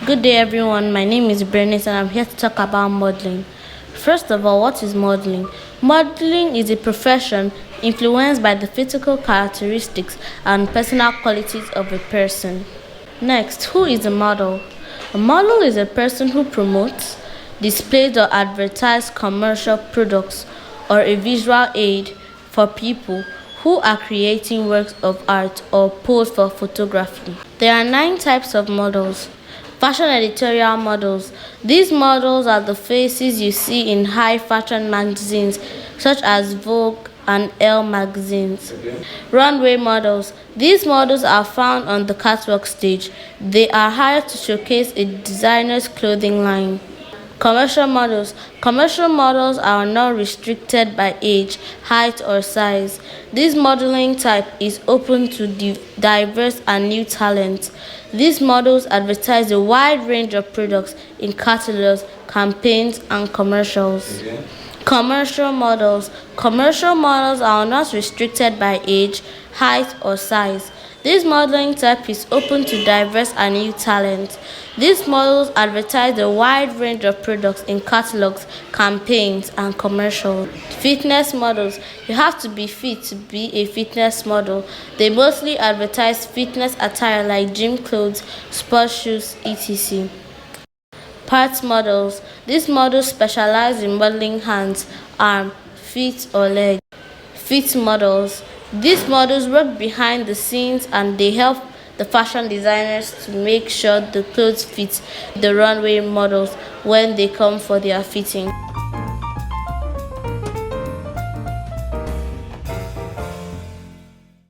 Good day, everyone. My name is Bernice, and I'm here to talk about modeling. First of all, what is modeling? Modeling is a profession influenced by the physical characteristics and personal qualities of a person. Next, who is a model? A model is a person who promotes, displays, or advertises commercial products or a visual aid for people who are creating works of art or pose for photography. There are 9 types of models. Fashion editorial models. These models are the faces you see in high fashion magazines such as Vogue and Elle magazines. Runway models. These models are found on the catwalk stage. They are hired to showcase a designer's clothing line. Commercial models. Commercial models are not restricted by age, height, or size. This modeling type is open to diverse and new talents. These models advertise a wide range of products in catalogs, campaigns, and commercials. Commercial models. Commercial models are not restricted by age, height, or size. This modeling type is open to diverse and new talent. These models advertise a wide range of products in catalogs, campaigns, and commercials. Fitness models. You have to be fit to be a fitness model. They mostly advertise fitness attire like gym clothes, sports shoes, etc. Parts models. These models specialize in modeling hands, arm, feet, or leg. Fit models. These models work behind the scenes and they help the fashion designers to make sure the clothes fit the runway models when they come for their fitting.